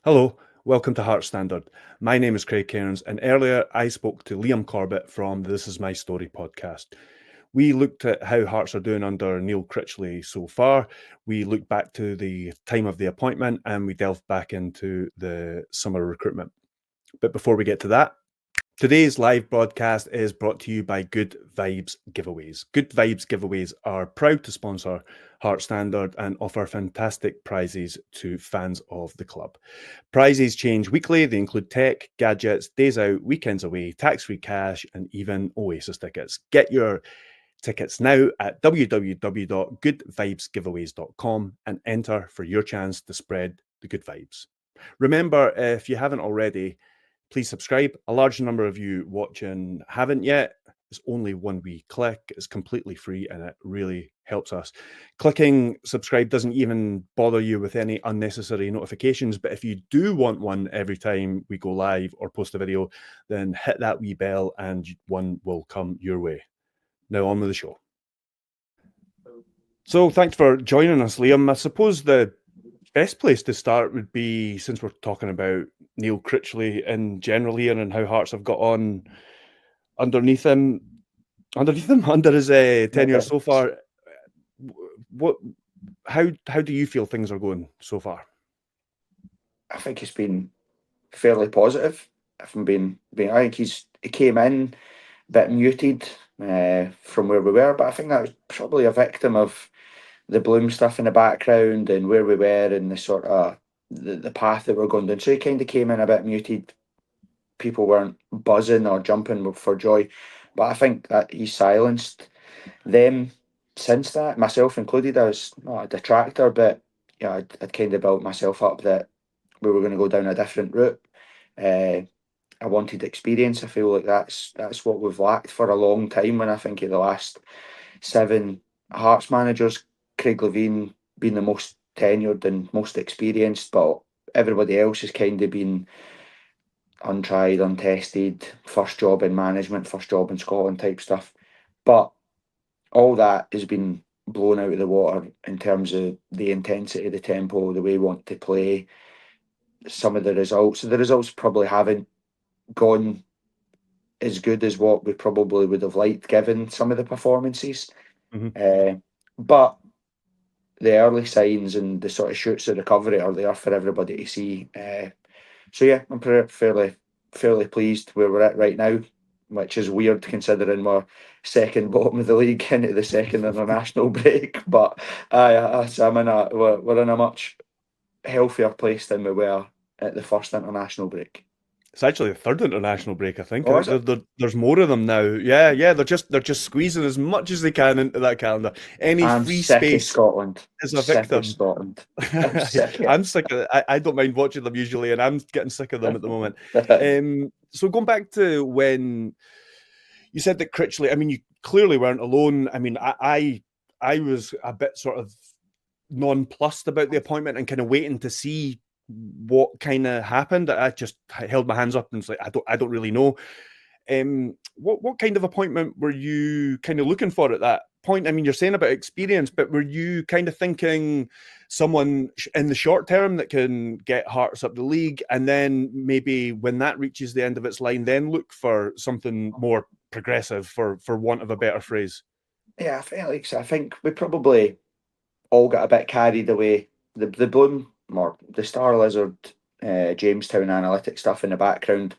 Hello, welcome to Heart Standard. My name is Craig Cairns, and earlier I spoke to Liam Corbet from the This Is My Story podcast. We looked at how Hearts are doing under Neil Critchley so far. We looked back to the time of the appointment and we delved back into the summer recruitment. But before we get to that, today's live broadcast is brought to you by Good Vibes Giveaways. Good Vibes Giveaways are proud to sponsor Heart Standard and offer fantastic prizes to fans of the club. Prizes change weekly. They include tech, gadgets, days out, weekends away, tax-free cash, and even OASIS tickets. Get your tickets now at www.goodvibesgiveaways.com and enter for your chance to spread the good vibes. Remember, if you haven't already, please subscribe. A large number of you watching haven't yet. It's only one wee click. It's completely free and it really helps us. Clicking subscribe doesn't even bother you with any unnecessary notifications. But if you do want one every time we go live or post a video, then hit that wee bell and one will come your way. Now on with the show. So thanks for joining us, Liam. I suppose the best place to start would be, since we're talking about Neil Critchley in general here and how Hearts have got on under his tenure so far. How do you feel things are going so far? I think it's been fairly positive. If I'm being I think he came in a bit muted from where we were, but I think that was probably a victim of the Bloom stuff in the background and where we were and the sort of the path that we're going down. So he kind of came in a bit muted. People weren't buzzing or jumping for joy, but I think that he silenced them since that, myself included. I was not a detractor, but I'd kind of built myself up that we were going to go down a different route. Uh, I wanted experience. I feel like that's what we've lacked for a long time. When I think of the last 7 Hearts managers, Craig Levein being the most tenured and most experienced, but everybody else has kind of been untried, untested, first job in management, first job in Scotland type stuff. But all that has been blown out of the water in terms of the intensity, the tempo, the way we want to play, some of the results. The results probably haven't gone as good as what we probably would have liked given some of the performances. But the early signs and the sort of shoots of recovery are there for everybody to see. So yeah, I'm fairly pleased where we're at right now, which is weird considering we're second bottom of the league into the second international break. But we're in a much healthier place than we were at the first international break. It's actually the third international break, I think. Oh, is it? There's more of them now. Yeah, they're just squeezing as much as they can into that calendar. Any I'm free sick of space Scotland. is a Sick of victim. Scotland. I'm sick of I'm sick of it. I don't mind watching them usually, and I'm getting sick of them at the moment. it. So going back to when you said that Critchley, I mean, you clearly weren't alone. I mean, I was a bit sort of nonplussed about the appointment and kind of waiting to see what kind of happened. I just held my hands up and was like, I don't really know. What kind of appointment were you kind of looking for at that point? I mean, you're saying about experience, but were you kind of thinking someone in the short term that can get Hearts up the league, and then maybe when that reaches the end of its line, then look for something more progressive, for want of a better phrase? Yeah, I think we probably all got a bit carried away. The Bloom or the Star Lizard, Jamestown analytics stuff in the background.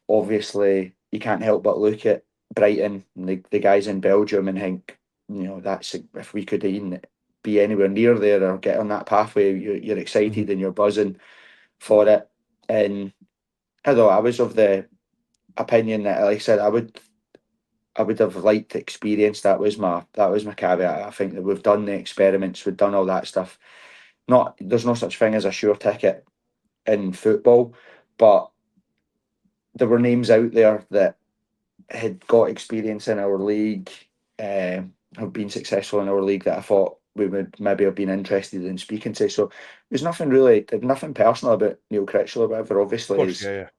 Obviously, you can't help but look at Brighton and the guys in Belgium and think, that's if we could even be anywhere near there or get on that pathway, you're excited and you're buzzing for it. And although I was of the opinion that, like I said, I would have liked to experience. That was my caveat. I think that we've done the experiments, we've done all that stuff. There's no such thing as a sure ticket in football, but there were names out there that had got experience in our league, have been successful in our league that I thought we would maybe have been interested in speaking to. So there's nothing personal about Neil Critchley or whatever. Obviously, Of course, yeah.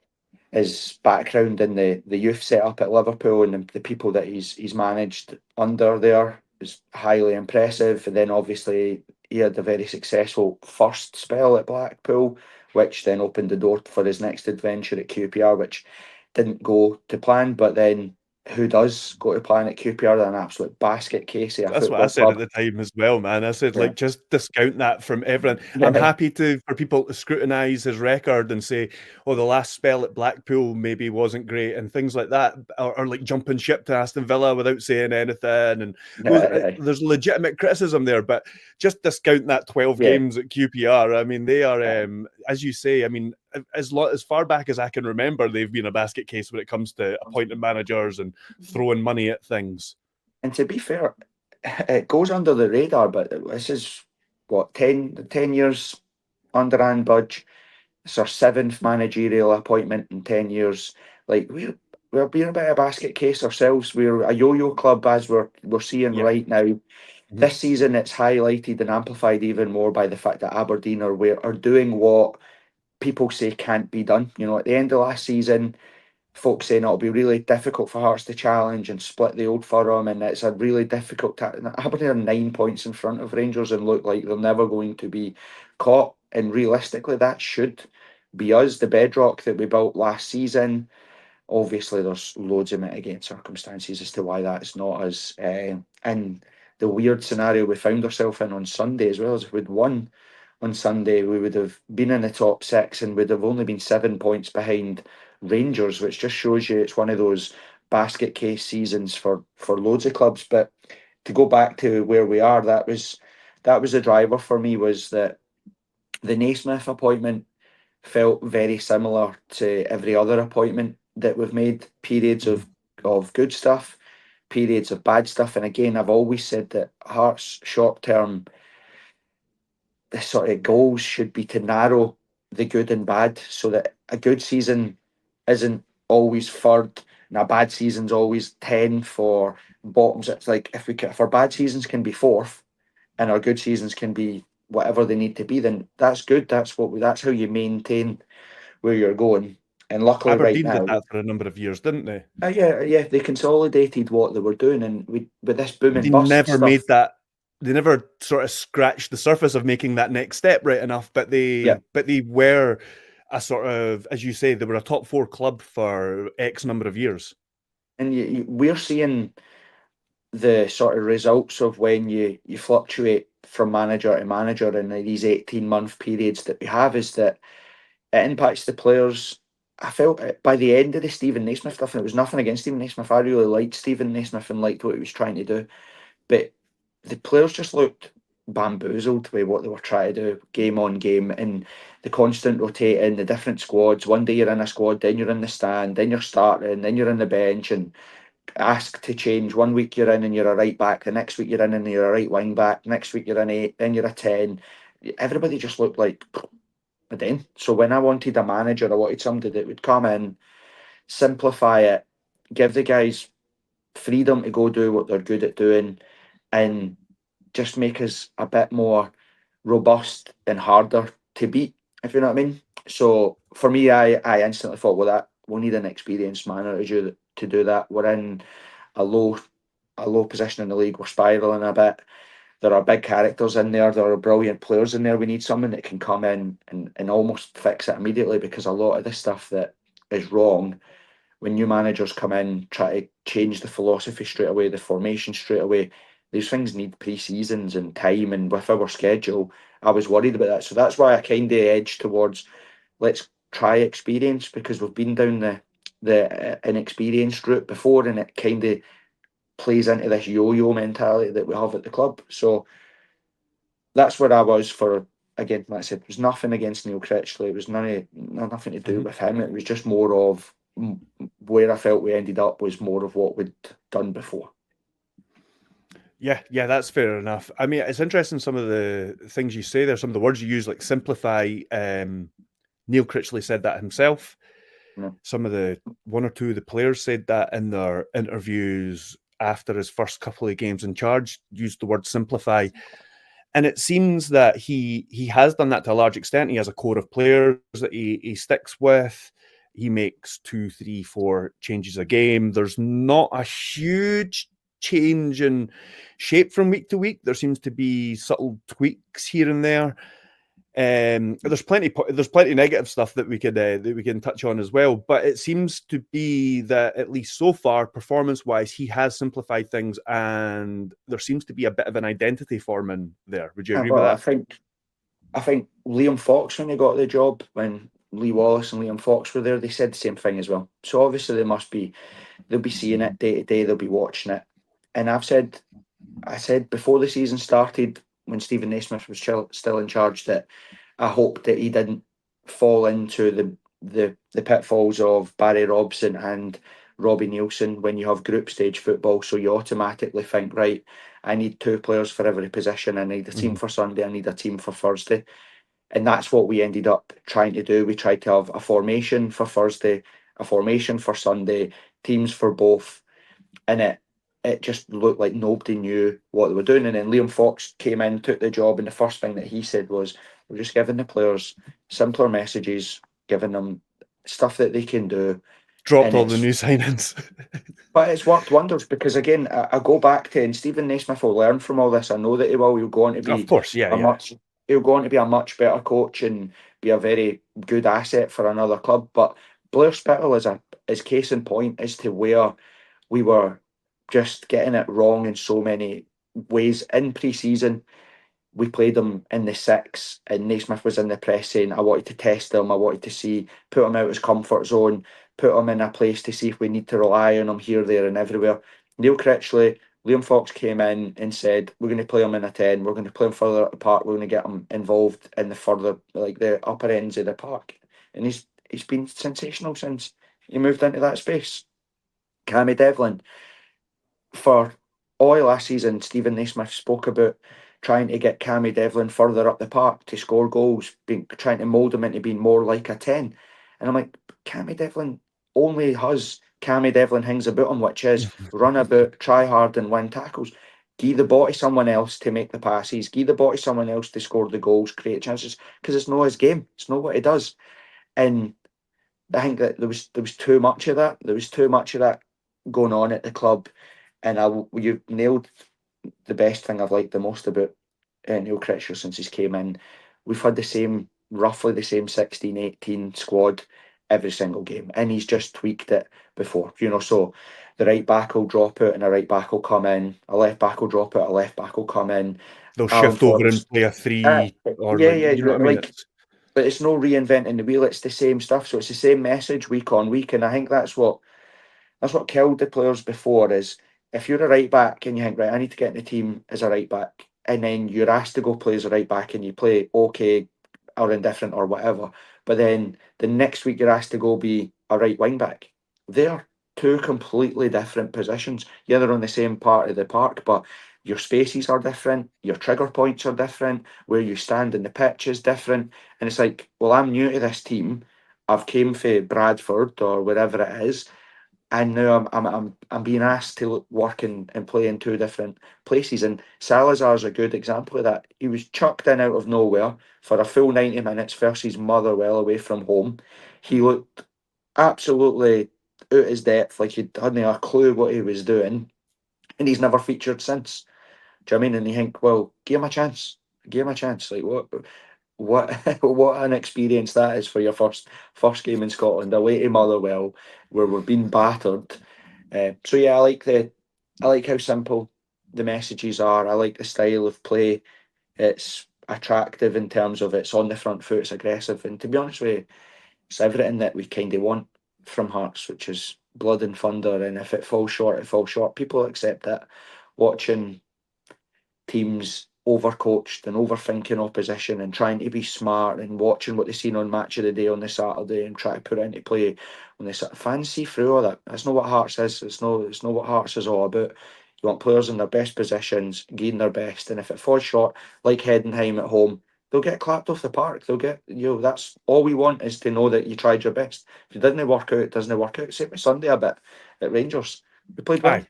his background in the youth setup at Liverpool and the people that he's managed under there is highly impressive. And then obviously he had a very successful first spell at Blackpool which then opened the door for his next adventure at QPR, which didn't go to plan. But then who does go to plan at QPR? They're an absolute basket case of a That's what I football said at club. the time as well, man. I said, Yeah. like, just discount that from everyone. I'm Yeah. happy for people to scrutinise his record and say, oh, the last spell at Blackpool maybe wasn't great and things like that, or like jumping ship to Aston Villa without saying anything. And there's legitimate criticism there, but just discount that 12 games at QPR. I mean, they are, as you say, I mean, as far back as I can remember, they've been a basket case when it comes to appointing managers and throwing money at things. And to be fair, it goes under the radar, but this is what 10 years under Anne Budge. It's our 7th managerial appointment in 10 years. Like we're being a bit of a basket case ourselves. We're a yo-yo club, as we're seeing right now. Mm-hmm. This season, it's highlighted and amplified even more by the fact that Aberdeen are doing what people say can't be done. You know, at the end of last season, folks saying it'll be really difficult for Hearts to challenge and split the Old Firm, and it's a really difficult. Aberdeen are 9 points in front of Rangers and look like they're never going to be caught. And realistically, that should be us. The bedrock that we built last season. Obviously, there's loads of mitigating circumstances as to why that's not us. And the weird scenario we found ourselves in on Sunday, as well as if we'd won on Sunday, we would have been in the top 6 and would have only been 7 points behind Rangers, which just shows you it's one of those basket case seasons for loads of clubs. But to go back to where we are, that was the driver for me, was that the Naismith appointment felt very similar to every other appointment that we've made. Periods of good stuff, periods of bad stuff. And again, I've always said that Hearts short term, the sort of goals should be to narrow the good and bad, so that a good season isn't always third and a bad season's always 10 for bottoms. It's like if our bad seasons can be 4th and our good seasons can be whatever they need to be, then that's good. That's how you maintain where you're going. And luckily, Aberdeen right now, did that for a number of years, didn't they? Yeah, they consolidated what they were doing, and with this boom and They bust never stuff. made that. They never sort of scratched the surface of making that next step right enough. But they were a sort of, as you say, they were a top 4 club for X number of years. And we're seeing the sort of results of when you fluctuate from manager to manager in these 18-month periods that we have, is that it impacts the players. I felt by the end of the Stephen Naismith stuff, and it was nothing against Stephen Naismith, I really liked Stephen Naismith and liked what he was trying to do, but the players just looked bamboozled by what they were trying to do game on game, and the constant rotating, the different squads. One day you're in a squad, then you're in the stand, then you're starting, then you're in the bench, and asked to change. One week you're in and you're a right back, the next week you're in and you're a right wing back, next week you're an 8, then you're a 10. Everybody just looked like a den. So when I wanted a manager, I wanted somebody that would come in, simplify it, give the guys freedom to go do what they're good at doing, and just make us a bit more robust and harder to beat, if you know what I mean. So for me, I instantly thought, well, that we'll need an experienced manager to do that. We're in a low position in the league. We're spiraling a bit. There are big characters in there. There are brilliant players in there. We need someone that can come in and almost fix it immediately, because a lot of the stuff that is wrong, when new managers come in, try to change the philosophy straight away, the formation straight away, these things need pre-seasons and time. And with our schedule, I was worried about that. So that's why I kind of edged towards, let's try experience, because we've been down the inexperienced route before, and it kind of plays into this yo-yo mentality that we have at the club. So that's where I was for. Again, like I said, it was nothing against Neil Critchley. It was nothing to do with him. It was just more of where I felt we ended up was more of what we'd done before. Yeah, that's fair enough. I mean, it's interesting some of the things you say there, some of the words you use, like simplify. Neil Critchley said that himself. Yeah. Some of the one or two of the players said that in their interviews after his first couple of games in charge, used the word simplify. And it seems that he has done that to a large extent. He has a core of players that he sticks with. He makes 2, 3, 4 changes a game. There's not a huge change in shape from week to week. There seems to be subtle tweaks here and there. There's plenty negative stuff that we can touch on as well. But it seems to be that, at least so far, performance-wise, he has simplified things, and there seems to be a bit of an identity forming there. Would you agree with that? I think Liam Fox, when he got the job, when Lee Wallace and Liam Fox were there, they said the same thing as well. So obviously they'll be seeing it day to day, they'll be watching it. And I said before the season started, when Stephen Naismith was still in charge, that I hoped that he didn't fall into the pitfalls of Barry Robson and Robbie Nielsen when you have group stage football. So you automatically think, right, I need 2 players for every position. I need a team for Sunday. I need a team for Thursday. And that's what we ended up trying to do. We tried to have a formation for Thursday, a formation for Sunday, teams for both. And it just looked like nobody knew what they were doing. And then Liam Fox came in, took the job, and the first thing that he said was, we're just giving the players simpler messages, giving them stuff that they can do. Dropped all the new signings. But it's worked wonders, because again, I go back to, and Stephen Naismith will learn from all this. I know that he will. He'll go on to be, of course, he'll go on to be a much better coach and be a very good asset for another club. But Blair Spittle is case in point as to where we were just getting it wrong in so many ways. In pre-season, we played him in the 6, and Naismith was in the press saying, I wanted to test him, I wanted to put him out his comfort zone, put him in a place to see if we need to rely on him here, there and everywhere. Neil Critchley, Liam Fox came in and said, we're going to play him in a 10, we're going to play him further up the park, we're going to get him involved in the further, like the upper ends of the park. And he's been sensational since he moved into that space. Cammy Devlin, for all last season, Stephen Naismith spoke about trying to get Cammy Devlin further up the park to score goals, trying to mould him into being more like a 10. And I'm like, Cammy Devlin only has Cammy Devlin things about him, which is run about, try hard and win tackles. Give the ball to someone else to make the passes, give the ball to someone else to score the goals, create chances, because it's not his game. It's not what he does. And I think that there was too much of that. There was too much of that going on at the club. And you've nailed the best thing I've liked the most about Neil Critchley since he's came in. We've had roughly the same 16-18 squad every single game, and he's just tweaked it before. So the right back will drop out and a right back will come in, a left back will drop out, a left back will come in. They'll shift over and play a 3 or you know what I mean? But it's no reinventing the wheel, it's the same stuff. So it's the same message week on week, and I think that's what killed the players before. Is if you're a right back and you think, right, I need to get in the team as a right back, and then you're asked to go play as a right back and you play okay or indifferent or whatever, but then the next week you're asked to go be a right wing back. They're 2 completely different positions. Yeah, they're on the same part of the park, but your spaces are different, your trigger points are different, where you stand in the pitch is different. And it's like, well, I'm new to this team. I've came from Bradford or wherever it is, and now I'm being asked to work and play in 2 different places. And Salazar's a good example of that. He was chucked in out of nowhere for a full 90 minutes versus Motherwell away from home. He looked absolutely out his depth, like he hadn't a clue what he was doing, and he's never featured since. Do you know what I mean? And you think, well, give him a chance. Give him a chance. Like what what an experience that is for your first game in Scotland, away to Motherwell, where we're being battered. So yeah, I like how simple the messages are. I like the style of play. It's attractive in terms of it's on the front foot, it's aggressive, and to be honest with you, it's everything that we kind of want from Hearts, which is blood and thunder. And if it falls short, it falls short. People accept it. Watching teams overcoached and overthinking opposition and trying to be smart and watching what they've seen on Match of the Day on the Saturday and try to put it into play when they fans see through all that. That's not what Hearts is. It's not what Hearts is all about. You want players in their best positions, giving their best, and if it falls short, like Heidenheim at home, they'll get clapped off the park. They'll get, that's all we want, is to know that you tried your best. If it didn't work out, it doesn't work out. Same with Sunday a bit at Rangers. We played well.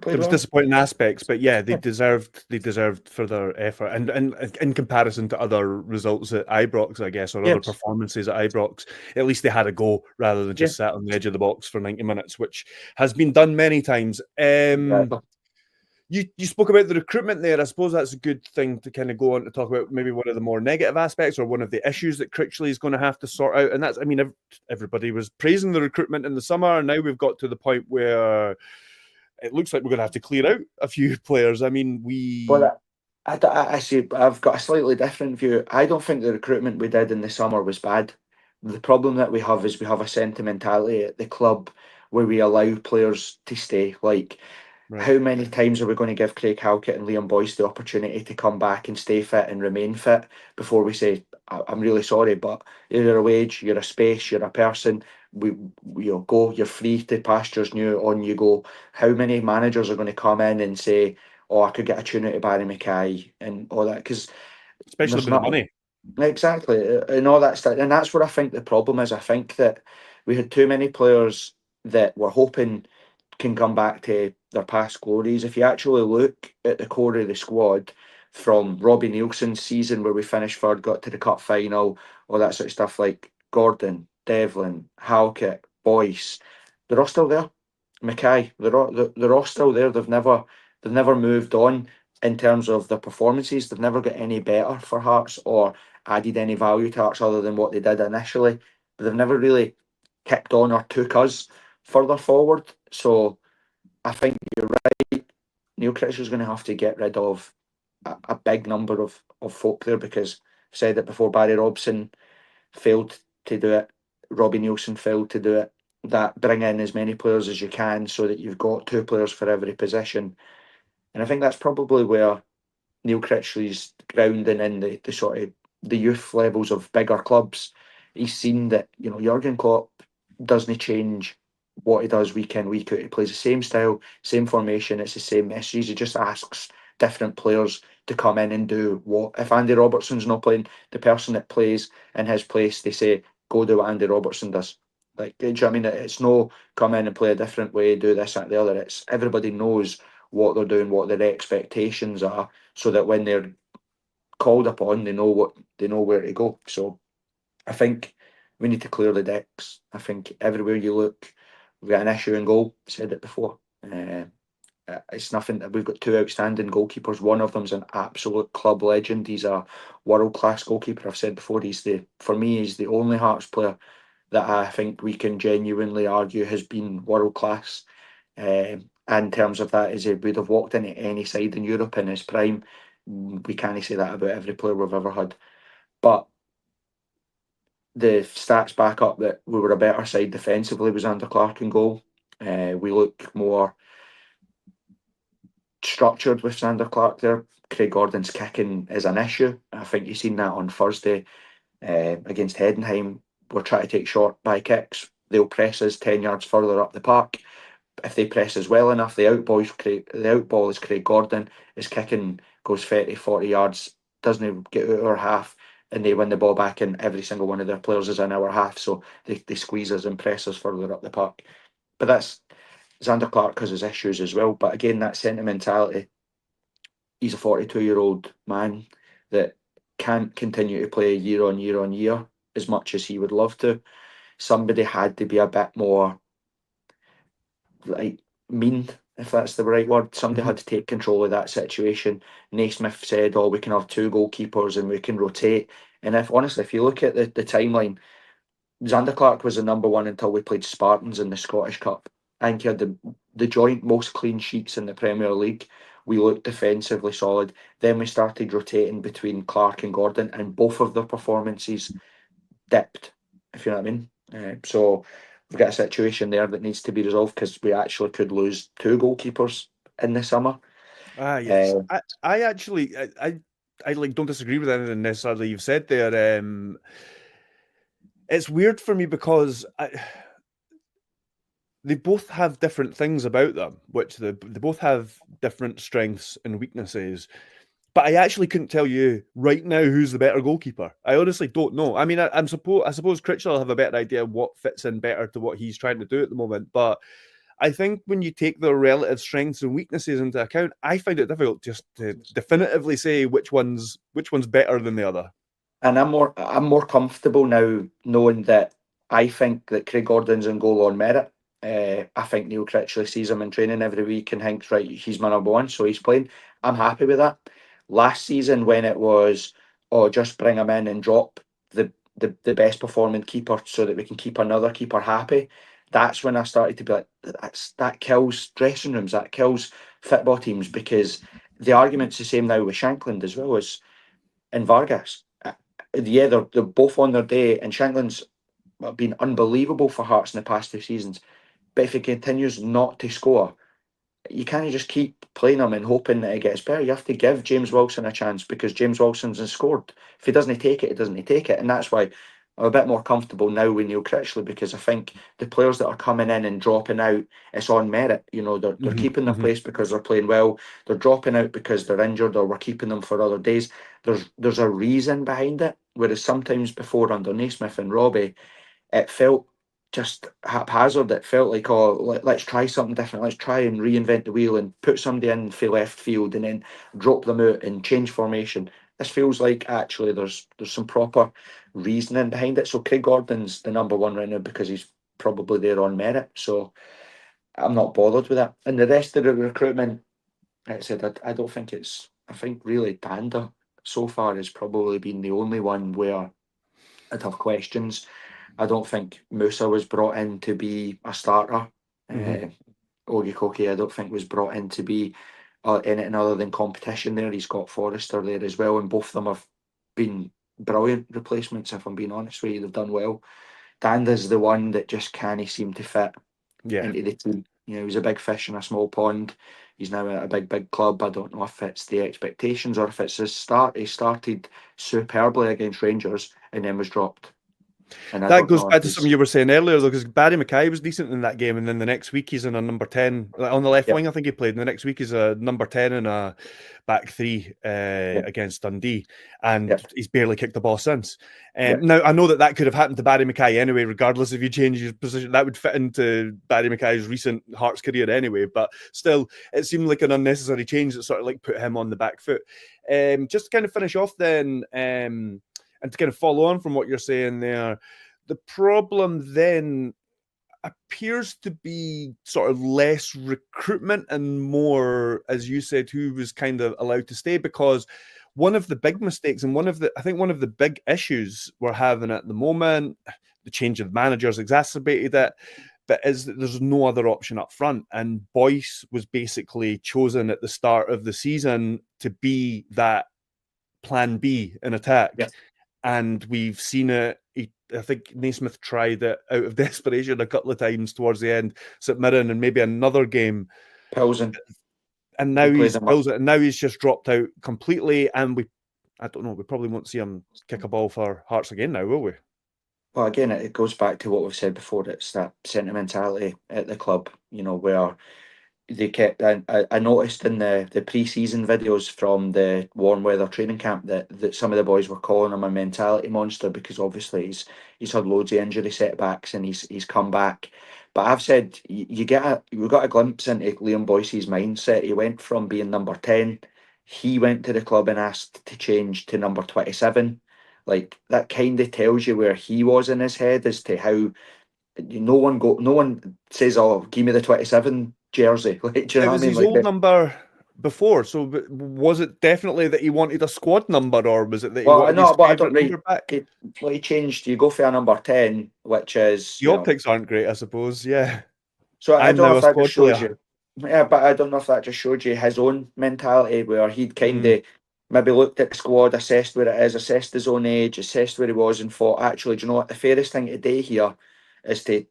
There was disappointing aspects, but yeah, they deserved further effort, and in comparison to other results at Ibrox, I guess, or other performances at Ibrox, at least they had a go rather than just sat on the edge of the box for 90 minutes, which has been done many times. You spoke about the recruitment there. I suppose that's a good thing to kind of go on to talk about maybe one of the more negative aspects or one of the issues that Critchley is going to have to sort out. And that's, I mean, everybody was praising the recruitment in the summer. And now we've got to the point where it looks like we're going to have to clear out a few players. I mean, Well, I see. I've got a slightly different view. I don't think the recruitment we did in the summer was bad. The problem that we have is we have a sentimentality at the club where we allow players to stay. Like, Right. how many times are we going to give Craig Halkett and Liam Boyce the opportunity to come back and stay fit and remain fit before we say, I'm really sorry, but you're a wage, you're a space, you're a person. You'll go, you're free to pastures new, on you go. How many managers are going to come in and say, oh, I could get a tune out of Barry Mackay and all that? Because Especially there's with the not money. exactly, and all that stuff. And that's where I think the problem is. I think that we had too many players that were hoping can come back to their past glories. If you actually look at the core of the squad from Robbie Nielsen's season where we finished third, got to the cup final, all that sort of stuff, like Gordon, Devlin, Halkett, Boyce, they're all still there. Mackay, they're all still there. They've never moved on in terms of their performances. They've never got any better for Hearts or added any value to Hearts other than what they did initially. But they've never really kicked on or took us further forward. So I think you're right. Neil Critchley's going to have to get rid of a big number of folk there because I've said it before, Barry Robson failed to do it. Robbie Nielsen failed to do it. That bring in as many players as you can so that you've got two players for every position. And I think that's probably where Neil Critchley's grounding in the sort of the youth levels of bigger clubs. He's seen that, Jurgen Klopp doesn't change what he does week in, week out. He plays the same style, same formation, it's the same messages. He just asks different players to come in and do what. If Andy Robertson's not playing, the person that plays in his place, they say, go do what Andy Robertson does. Like, do you know what I mean? It's no come in and play a different way, do this, that, the other. It's everybody knows what they're doing, what their expectations are, so that when they're called upon, they know where to go. So I think we need to clear the decks. I think everywhere you look, we've got an issue in goal. Said it before. It's nothing. We've got two outstanding goalkeepers. One of them's an absolute club legend. He's a world class goalkeeper. I've said before. For me, he's the only Hearts player that I think we can genuinely argue has been world class. In terms of that, as he would have walked into any side in Europe in his prime. We can't say that about every player we've ever had. But the stats back up that we were a better side defensively was under Clark in goal. We look more structured with Sander Clark there. Craig Gordon's kicking is an issue. I think you've seen that on Thursday against Heidenheim. We're trying to take short by kicks. They'll press us 10 yards further up the park. If they press us well enough, the outball is Craig Gordon. His kicking goes 30, 40 yards, doesn't get out our half, and they win the ball back, and every single one of their players is in our half, so they squeeze us and press us further up the park. But that's Xander Clark has his issues as well. But again, that sentimentality, he's a 42-year-old man that can't continue to play year on year on year as much as he would love to. Somebody had to be a bit more like mean, if that's the right word. Somebody had to take control of that situation. Naismith said, "Oh, we can have two goalkeepers and we can rotate." And if you look at the timeline, Xander Clark was the number one until we played Spartans in the Scottish Cup. I think he had the joint most clean sheets in the Premier League. We looked defensively solid. Then we started rotating between Clark and Gordon, and both of their performances dipped, if you know what I mean. So we've got a situation there that needs to be resolved because we actually could lose two goalkeepers in the summer. Yes. I actually, I like don't disagree with anything necessarily you've said there. It's weird for me because they both have different things about them, which they both have different strengths and weaknesses. But I actually couldn't tell you right now who's the better goalkeeper. I honestly don't know. I mean, I suppose Critchley will have a better idea of what fits in better to what he's trying to do at the moment. But I think when you take their relative strengths and weaknesses into account, I find it difficult just to definitively say which one's better than the other. And I'm more comfortable now knowing that I think that Craig Gordon's in goal on merit. I think Neil Critchley sees him in training every week and thinks, right, he's my number one, so he's playing. I'm happy with that. Last season, when it was, oh, just bring him in and drop the best performing keeper so that we can keep another keeper happy, that's when I started to be like, that kills dressing rooms, that kills football teams, because the argument's the same now with Shankland as well as in Vargas. Yeah, they're both on their day, and Shankland's been unbelievable for Hearts in the past 2 seasons. But if he continues not to score, you can't just keep playing him and hoping that it gets better. You have to give James Wilson a chance, because James Wilson's has scored. If he doesn't take it, he doesn't take it. And that's why I'm a bit more comfortable now with Neil Critchley, because I think the players that are coming in and dropping out, it's on merit. You know, they're keeping their place because they're playing well. They're dropping out because they're injured, or we're keeping them for other days. There's a reason behind it. Whereas sometimes before, under Naismith and Robbie, it felt just haphazard. It felt like, oh, let's try something different. Let's try and reinvent the wheel and put somebody in for left field and then drop them out and change formation. This feels like actually there's some proper reasoning behind it. So Craig Gordon's the number one right now because he's probably there on merit. So I'm not bothered with that. And the rest of the recruitment, like I said, I don't think it's. I think really Panda so far has probably been the only one where I'd have questions. I don't think Musa was brought in to be a starter. Ogie Koki, I don't think, was brought in to be anything other than competition there. He's got Forrester there as well, and both of them have been brilliant replacements, if I'm being honest with you. They've done well. Danda's the one that just can't seem to fit into the team. You know, he's a big fish in a small pond. He's now at a big club. I don't know if it's the expectations or if it's his start. He started superbly against Rangers and then was dropped. And I That don't goes know if back to something you were saying earlier, though, because Barry Mackay was decent in that game, and then the next week he's in a number 10 on the left wing. I think he played. And the next week he's a number 10 in a back three against Dundee, and he's barely kicked the ball since. Now I know that could have happened to Barry Mackay anyway, regardless if you change your position. That would fit into Barry Mackay's recent Hearts career anyway. But still, it seemed like an unnecessary change that sort of like put him on the back foot. Just to kind of finish off then. And to kind of follow on from what you're saying there, the problem then appears to be sort of less recruitment and more, as you said, who was kind of allowed to stay. Because one of the big mistakes and one of the big issues we're having at the moment, the change of managers exacerbated it, but is that there's no other option up front. And Boyce was basically chosen at the start of the season to be that plan B in attack. Yes. And we've seen it. I think Naismith tried it out of desperation a couple of times towards the end. St Mirren and maybe another game. Pilsen. And now he's Pilsen, and now he's just dropped out completely. And I don't know, we probably won't see him kick a ball for Hearts again now, will we? Well, again, it goes back to what we've said before. It's that sentimentality at the club, you know, where they kept. I noticed in the pre-season videos from the warm weather training camp that some of the boys were calling him a mentality monster, because obviously he's had loads of injury setbacks and he's come back. But I've said we got a glimpse into Liam Boyce's mindset. He went from being number 10. He went to the club and asked to change to number 27. Like, that kind of tells you where he was in his head as to how no one says, "Oh, give me the 27 jersey." Like, do you know what I mean? It was his old number before. So was it definitely that he wanted a squad number, or was it that he wanted his favourite number back? He changed. You go for a number 10, which is the optics aren't great, I suppose. Yeah. So I don't know if that just shows you. Yeah, but I don't know if that just showed you his own mentality, where he'd kind of maybe looked at the squad, assessed where it is, assessed his own age, assessed where he was, and thought, actually, do you know what? The fairest thing to do here is to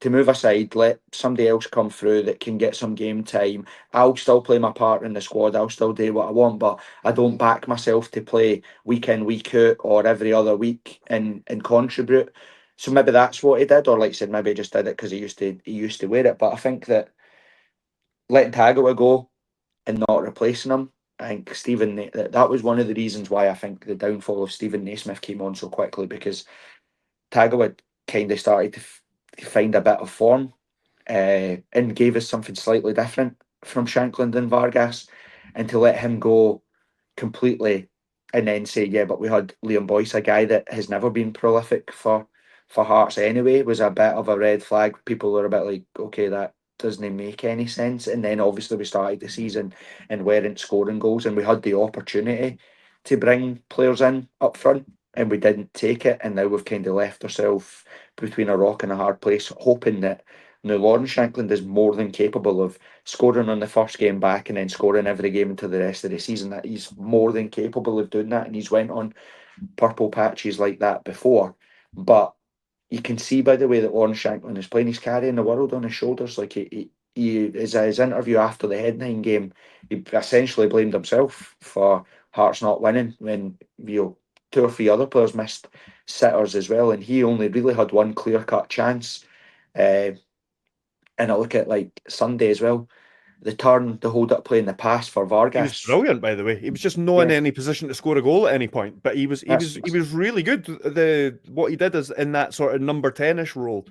move aside, let somebody else come through that can get some game time. I'll still play my part in the squad. I'll still do what I want, but I don't back myself to play week in, week out, or every other week and contribute. So maybe that's what he did, or like I said, maybe he just did it because he used to wear it. But I think that letting Tagawa go and not replacing him, I think that was one of the reasons why I think the downfall of Stephen Naismith came on so quickly, because Tagawa kind of started to find a bit of form and gave us something slightly different from Shankland and Vargas, and to let him go completely and then say, yeah, but we had Liam Boyce, a guy that has never been prolific for for Hearts anyway was a bit of a red flag. People were a bit like, okay, that doesn't make any sense. And then obviously we started the season and weren't scoring goals, and we had the opportunity to bring players in up front, and we didn't take it. And now we've kind of left ourselves between a rock and a hard place, hoping that now Lawrence Shankland is more than capable of scoring on the first game back and then scoring every game into the rest of the season. That he's more than capable of doing that, and he's went on purple patches like that before. But you can see by the way that Lawrence Shankland is playing, he's carrying the world on his shoulders. Like his interview after the Headline game, he essentially blamed himself for Hearts not winning when two or three other players missed sitters as well, and he only really had one clear cut chance. And I look at like Sunday as well, the hold up play in the pass for He was Vargas. brilliant, by the way. He was just not in any position to score a goal at any point, but he was really good. What he did is in that sort of number 10ish role.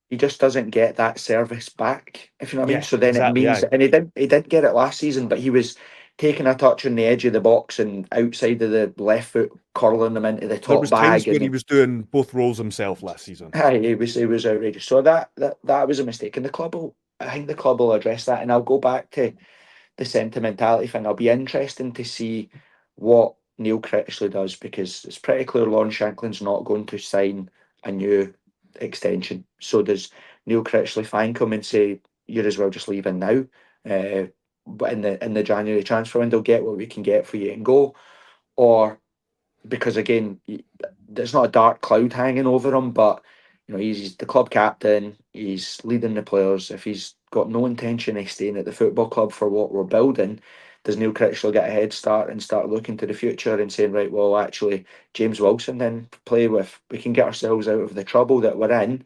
He just doesn't get that service back, if you know what I mean. So then exactly, it means, and he did get it last season, but he was taking a touch on the edge of the box and outside of the left foot, curling them into the top bag. There was times when he was doing both roles himself last season. It was outrageous. So that was a mistake, and I think the club will address that. And I'll go back to the sentimentality thing. I'll be interesting to see what Neil Critchley does, because it's pretty clear Lon Shankland's not going to sign a new extension. So does Neil Critchley thank him and say, you're as well just leaving now? But in the January transfer window, get what we can get for you and go? Or, because again, there's not a dark cloud hanging over him, but he's the club captain, he's leading the players. If he's got no intention of staying at the football club for what we're building, does Neil Critchley get a head start and start looking to the future and saying, right, well, actually, James Wilson then play with, we can get ourselves out of the trouble that we're in.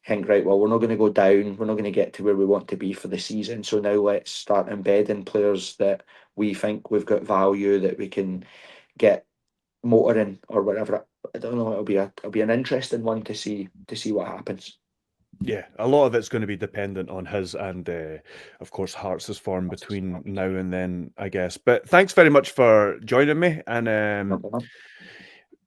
Think, right, well, we're not going to go down, we're not going to get to where we want to be for the season, so now let's start embedding players that we think we've got value, that we can get motoring or whatever. I don't know. It'll be an interesting one to see what happens. Yeah, a lot of it's going to be dependent on his and, of course, Hearts' form between now and then, I guess. But thanks very much for joining me, and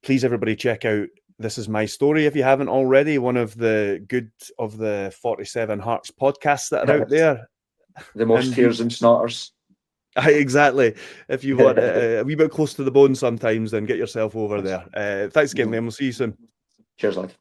please, everybody, check out This Is My Story if you haven't already. One of the 47 Hearts podcasts that are out there. The most tears and snotters. Exactly. If you want a wee bit close to the bone sometimes, then get yourself over there. Thanks again, Liam. We'll see you soon. Cheers, lad.